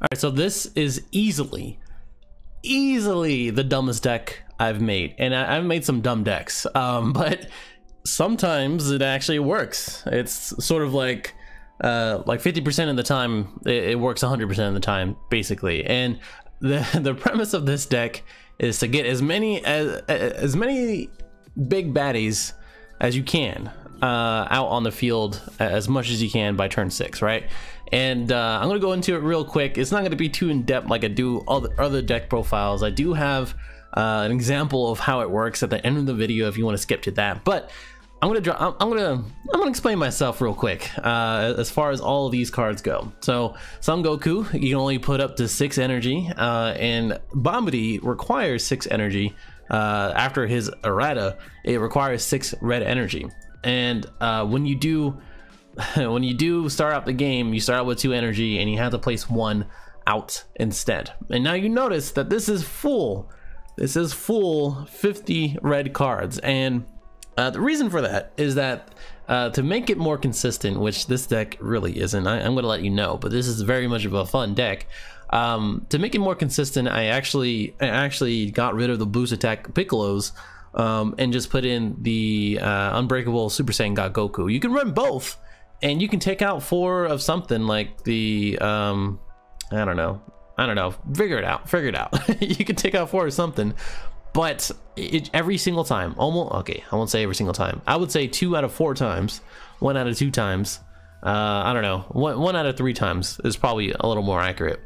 All right, so this is easily the dumbest deck I've made, and I've made some dumb decks, but sometimes it actually works. It's sort of like 50% of the time it works 100% of the time, basically. And the premise of this deck is to get as many big baddies as you can out on the field as much as you can by turn 6, right? And I'm gonna go into it real quick. It's not gonna be too in depth like I do other deck profiles. I do have an example of how it works at the end of the video if you want to skip to that, but I'm gonna explain myself real quick as far as all of these cards go. So Son Goku, you can only put up to 6 energy, and Babidi requires 6 energy. After his errata, it requires 6 red energy. And when you do start out the game, you start out with 2 energy, and you have to place 1 out instead. And now you notice that this is full 50 red cards, and the reason for that is that to make it more consistent, which this deck really isn't, I'm going to let you know, but this is very much of a fun deck. To make it more consistent, I actually got rid of the boost attack Piccolos and just put in the Unbreakable Super Saiyan God Goku. You can run both, and you can take out 4 of something like the I don't know, figure it out. You can take out 4 or something. But every single time, almost, okay, I won't say every single time. I would say 2 out of 4 times, 1 out of 2 times. I don't know, 1 out of 3 times is probably a little more accurate.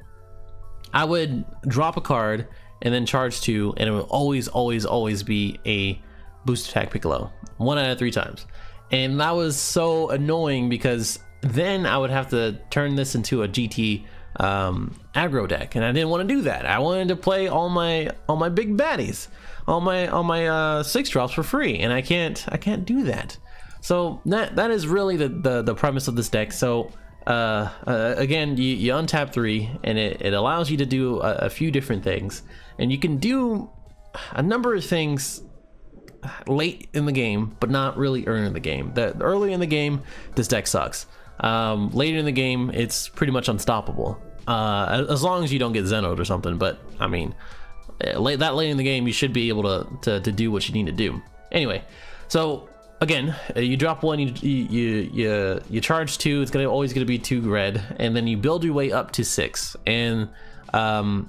I would drop a card and then charge 2, and it would always be a boost attack Piccolo. 1 out of 3 times. And that was so annoying because then I would have to turn this into a GT aggro deck, and I didn't want to do that. I wanted to play all my big baddies, all my 6 drops for free, and I can't do that. So that is really the premise of this deck. So again, you untap 3, and it allows you to do a few different things, and you can do a number of things late in the game, but not really early in the game. Early in the game, this deck sucks. Later in the game, it's pretty much unstoppable, as long as you don't get Zenoed or something. But I mean, late in the game, you should be able to do what you need to do. Anyway, so again, you drop 1, you charge 2. It's always gonna be 2 red, and then you build your way up to 6. And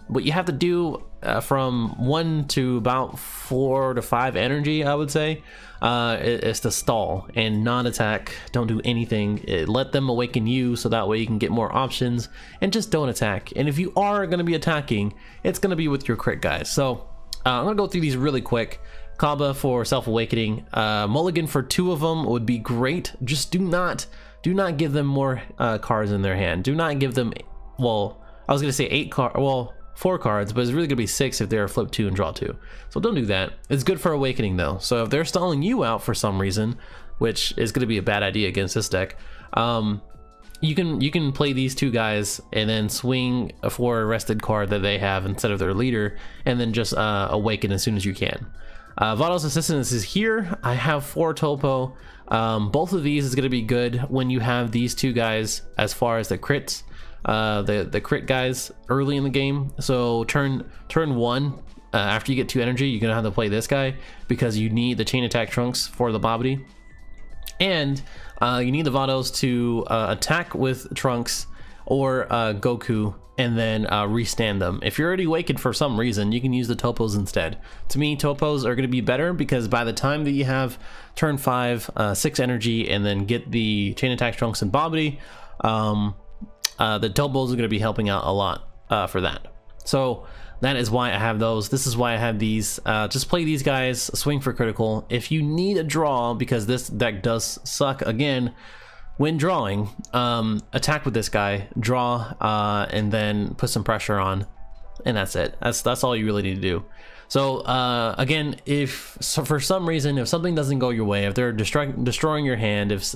what you have to do from 1 to about 4 to 5 energy, I would say, is to stall and non-attack. Don't do anything. Let them awaken you, so that way you can get more options, and just don't attack. And if you are going to be attacking, it's going to be with your crit guys. So I'm going to go through these really quick. Kaba for self-awakening. Mulligan for 2 of them would be great. Just do not give them more cards in their hand. Do not give them, well, I was going to say 8 cards, well, 4 cards, but it's really gonna be 6 if they're flip 2 and draw 2. So don't do that. It's good for awakening though. So if they're stalling you out for some reason, which is gonna be a bad idea against this deck, you can play these 2 guys and then swing a 4 rested card that they have instead of their leader, and then just awaken as soon as you can. Vados Assistance is here. I have 4 Topo. Both of these is gonna be good when you have these 2 guys as far as the crits. The crit guys early in the game. So turn 1, after you get 2 energy, you're gonna have to play this guy because you need the chain attack trunks for the Babidi, and you need the Vados to attack with trunks or Goku, and then restand them. If you're already awakened for some reason, you can use the Topos instead. To me, Topos are going to be better because by the time that you have turn 5, 6 energy, and then get the chain attack trunks and Babidi, the Topos are going to be helping out a lot for that. So that is why I have those. This is why I have these. Just play these guys, swing for critical. If you need a draw, because this deck does suck again when drawing, attack with this guy, draw, and then put some pressure on, and that's it. That's all you really need to do. So again, if for some reason, if something doesn't go your way, if they're destroying your hand, if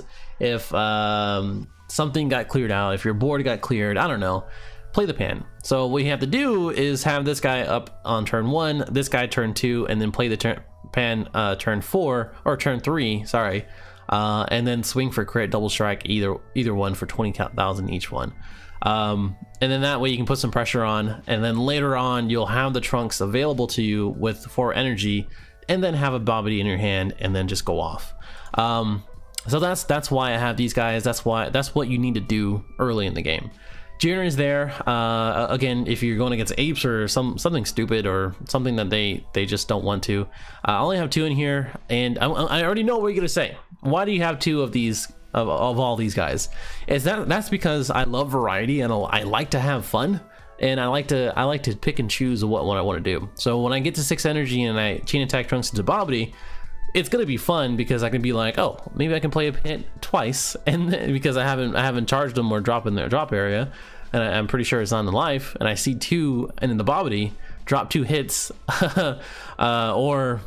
something got cleared out, if your board got cleared, I don't know, play the pan. So what you have to do is have this guy up on turn 1, this guy turn 2, and then play the pan turn 4 or turn 3, sorry, and then swing for crit, double strike, either one for 20,000 each one. And then that way you can put some pressure on, and then later on you'll have the trunks available to you with 4 energy, and then have a Babidi in your hand and then just go off. So that's why I have these guys. That's what you need to do early in the game. Jiren is there again if you're going against apes or something stupid or something that they just don't want to. I only have 2 in here, and I already know what you're gonna say. Why do you have 2 of these of all these guys? That's because I love variety, and I like to have fun, and I like to pick and choose what I want to do. So when I get to 6 energy and I chain attack trunks into Babidi, it's gonna be fun because I can be like, oh, maybe I can play a hit twice, and then, because I haven't charged them or drop in their drop area, and I'm pretty sure it's on the life, and I see 2 and in the Babidi drop 2 hits, or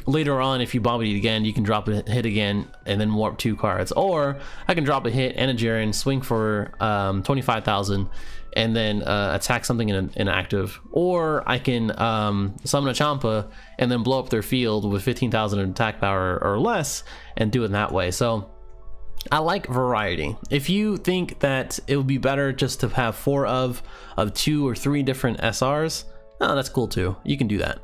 later on if you Babidi again, you can drop a hit again and then warp 2 cards, or I can drop a hit and a Jiren, swing for 25,000, and then attack something in active, or I can summon a Champa and then blow up their field with 15,000 attack power or less and do it that way. So I like variety. If you think that it would be better just to have 4 of 2 or 3 different SRs, oh, that's cool too. You can do that.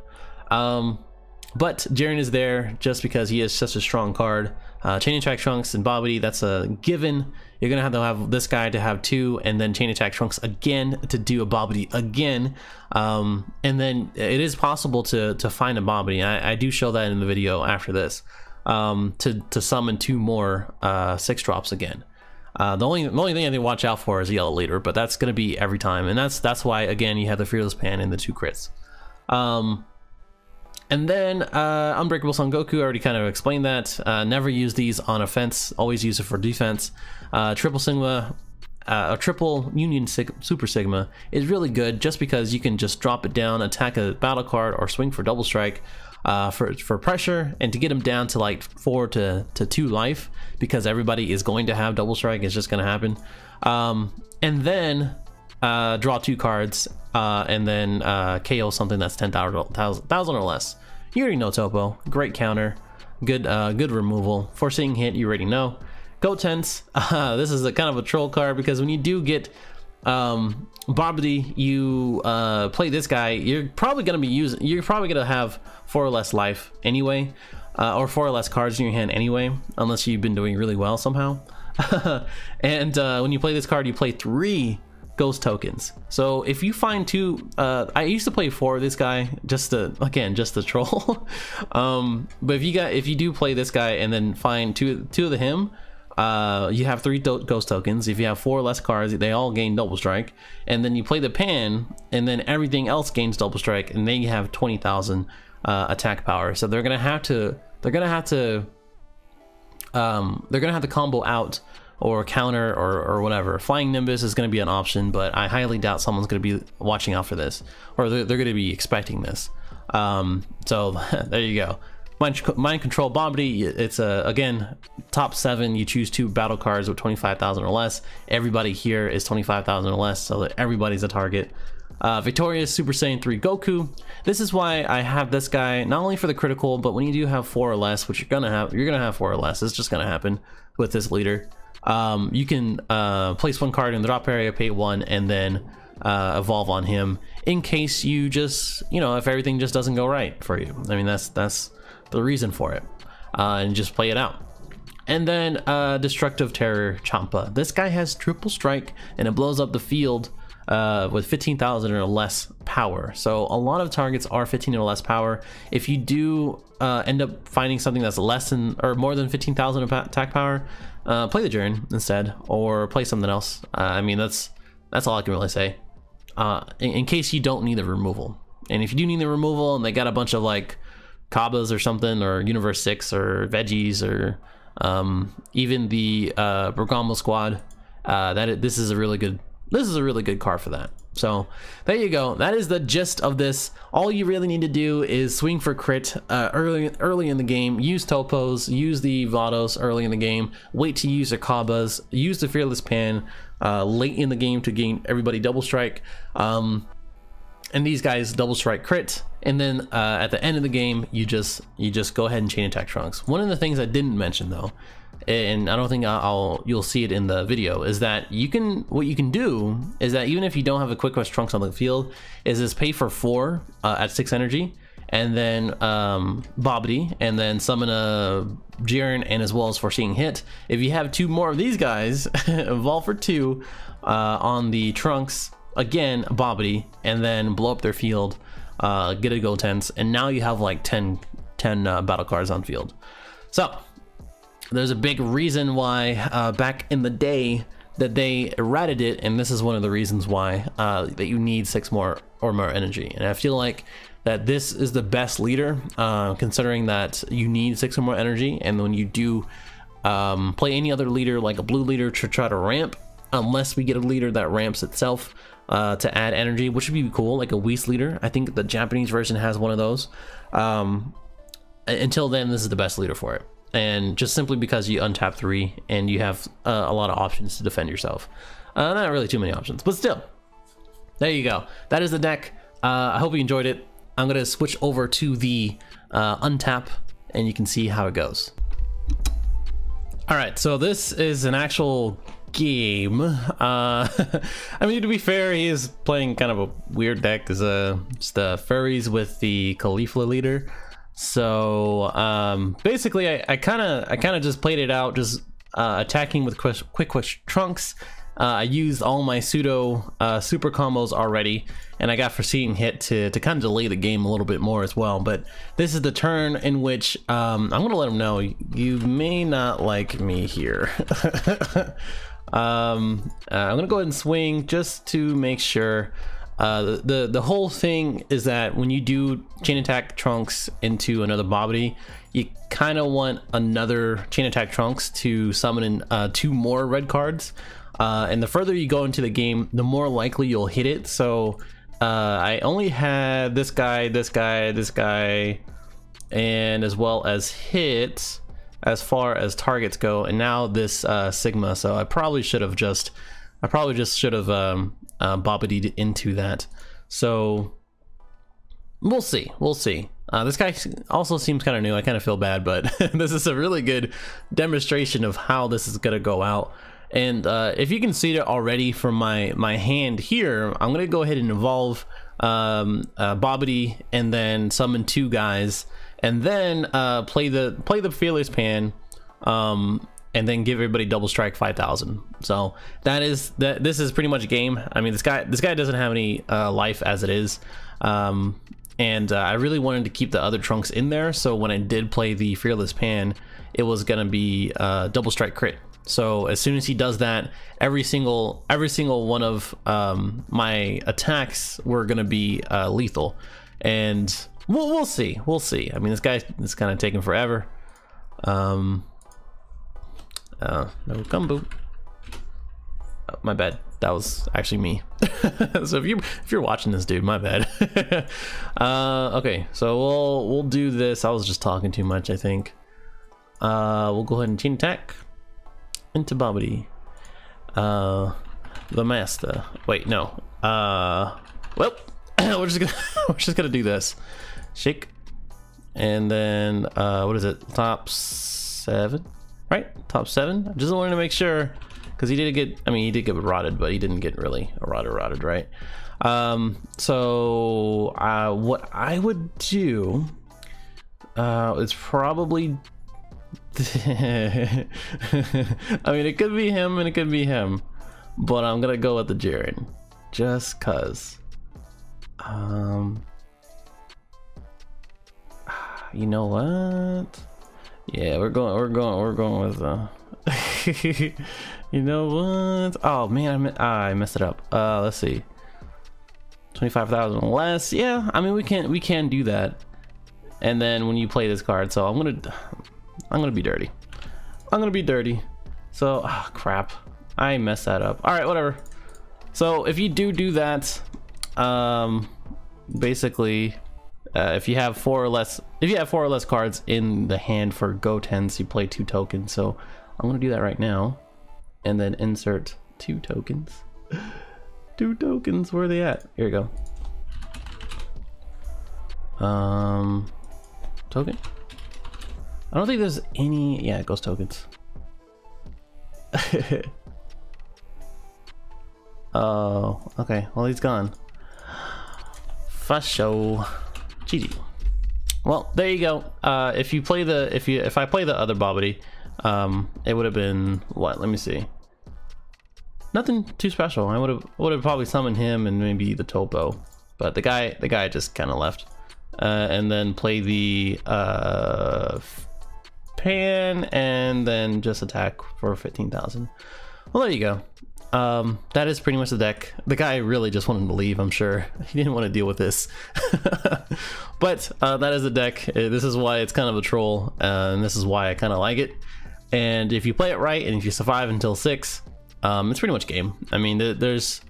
But Jiren is there just because he is such a strong card. Chain attack trunks and Babidi, that's a given. You're gonna have to have this guy to have 2, and then chain attack trunks again to do a Babidi again. And then it is possible to find a Babidi. I do show that in the video after this. To summon 2 more 6 drops again. The only thing I think to watch out for is a yellow leader, but that's gonna be every time, and that's why again you have the Fearless Pan and the 2 crits. And then Unbreakable Son Goku, I already kind of explained that. Never use these on offense, always use it for defense. Triple Sigma, Triple Union Super Sigma is really good just because you can just drop it down, attack a battle card, or swing for double strike for pressure, and to get them down to like 4 to 2 life, because everybody is going to have double strike. It's just going to happen. And then draw 2 cards, and then KO something that's 10,000 or less. You already know Topo. Great counter, good removal. Forcing hit, you already know. Gotense, this is a kind of a troll card, because when you do get Babidi, you play this guy, you're probably gonna have 4 or less life anyway, or 4 or less cards in your hand anyway, unless you've been doing really well somehow. And when you play this card, you play 3 ghost tokens. So if you find 2, I used to play 4 of this guy just to troll. But if you do play this guy and then find two of him, you have 3 ghost tokens. If you have 4 less cards, they all gain double strike, and then you play the pan, and then everything else gains double strike, and then you have 20,000 attack power. So they're gonna have to combo out or counter or whatever. Flying Nimbus is going to be an option, but I highly doubt someone's going to be watching out for this, or they're going to be expecting this. So there you go. Mind Control Babidi, it's again top 7. You choose 2 battle cards with 25,000 or less. Everybody here is 25,000 or less, so that everybody's a target. Victorious Super Saiyan 3 Goku. This is why I have this guy, not only for the critical, but when you do have 4 or less, which you're gonna have 4 or less. It's just gonna happen with this leader. You can place 1 card in the drop area, pay 1, and then evolve on him in case you just, if everything just doesn't go right for you. I mean, that's the reason for it, and just play it out. And then Destructive Terror Champa. This guy has triple strike, and it blows up the field with 15,000 or less power. So a lot of targets are 15 or less power. If you do end up finding something that's less than or more than 15,000 attack power, play the Jiren instead, or play something else. I mean, that's all I can really say. In case you don't need the removal, and if you do need the removal, and they got a bunch of like Kabas or something, or Universe 6 or Veggies, or even the Bergamo Squad, this is a really good card for that. So there you go. That is the gist of this. All you really need to do is swing for crit early in the game. Use Topos, use the Vados early in the game. Wait to use your Kabas. Use the Fearless Pan late in the game to gain everybody double strike. And these guys double strike crit. And then at the end of the game, you just go ahead and chain attack trunks. One of the things I didn't mention though, and I don't think you'll see it in the video, is that what you can do is that even if you don't have a Quick Quest Trunks on the field, is this pay for 4 at 6 energy, and then Babidi, and then summon a Jiren, and as well as Foreseeing Hit. If you have 2 more of these guys, evolve for 2 on the Trunks, again Babidi, and then blow up their field, get a Gotenks, and now you have like 10 battle cards on field. So there's a big reason why back in the day that they errated it, and this is one of the reasons why that you need 6 more or more energy. And I feel like that this is the best leader, considering that you need 6 or more energy. And when you do play any other leader, like a blue leader, to try to ramp, unless we get a leader that ramps itself to add energy, which would be cool, like a Whis leader. I think the Japanese version has one of those. Until then, this is the best leader for it. And just simply because you untap 3 and you have a lot of options to defend yourself. Not really too many options, but still, there you go. That is the deck. I hope you enjoyed it. I'm gonna switch over to the untap, and you can see how it goes. All right, so this is an actual game. I mean, to be fair, he is playing kind of a weird deck. Is just the furries with the Caulifla leader. So basically, I kind of just played it out, just attacking with Quick Quest Trunks. I used all my pseudo super combos already, and I got Foreseeing Hit to kind of delay the game a little bit more as well. But this is the turn in which I'm gonna let him know you may not like me here. I'm gonna go ahead and swing just to make sure. The whole thing is that when you do chain attack Trunks into another Babidi, you kind of want another chain attack Trunks to summon in 2 more red cards. And the further you go into the game, the more likely you'll hit it. So I only had this guy, this guy, this guy, and as well as hits as far as targets go, and now this Sigma. So I probably just should have Babidi into that. So we'll see. This guy also seems kind of new. I kind of feel bad, but this is a really good demonstration of how this is gonna go out. And if you can see it already from my hand here, I'm gonna go ahead and evolve Babidi, and then summon 2 guys, and then play the Fearless Pan, and then give everybody double strike 5,000. So this is pretty much a game. I mean, this guy doesn't have any life as it is, and I really wanted to keep the other Trunks in there. So when I did play the Fearless Pan, it was gonna be double strike crit. So as soon as he does that, every single one of my attacks were gonna be lethal, and we'll see. I mean, this guy is kind of taking forever. No combo. Oh, my bad. That was actually me. So if you're watching this, dude, my bad. Okay, so we'll do this. I was just talking too much, I think. We'll go ahead and chain attack into Babidi. The master. Wait, no. Well, we're just gonna do this. Shake, and then what is it? Top 7, right? Top 7. I just wanted to make sure, because he did get rotted, but he didn't get really rotted, right? So what I would do is probably I mean, it could be him and it could be him, but I'm gonna go with the Jiren just cause. You know what? Yeah, we're going with you know what? Oh man, I messed it up. Let's see. 25,000 less. Yeah, I mean, we can do that. And then when you play this card, so I'm gonna be dirty. So crap, I messed that up. All right, whatever. So if you do that, basically, if you have 4 or less cards in the hand for Gotenks, you play 2 tokens. So I'm gonna do that right now, and then insert 2 tokens. 2 tokens. Where are they at? Here we go. Token. I don't think there's any. Yeah, it goes tokens. Oh, okay. Well, he's gone. For sure. GG. Well, there you go. If you play the if I play the other Babidi, it would have been what? Let me see. Nothing too special. I would have probably summoned him and maybe the topo, but the guy just kind of left. And then play the pan and then just attack for 15,000. Well, there you go. That is pretty much the deck. The guy really just wanted to leave, I'm sure. He didn't want to deal with this. But that is the deck. This is why it's kind of a troll, and this is why I kind of like it. And if you play it right and if you survive until 6, it's pretty much game. I mean, there's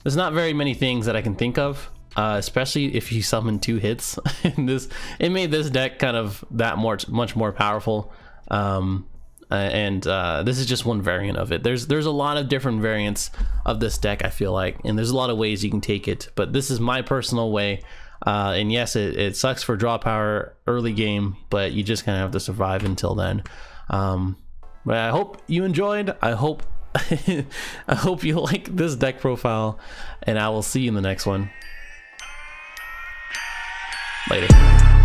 not very many things that I can think of, especially if you summon 2 hits. It made this deck kind of much more powerful. This is just one variant of it. There's a lot of different variants of this deck, I feel like, and there's a lot of ways you can take it, but this is my personal way. And yes, it sucks for draw power early game, but you just kind of have to survive until then. But I hope you enjoyed. I hope I hope you like this deck profile, and I will see you in the next one. Later.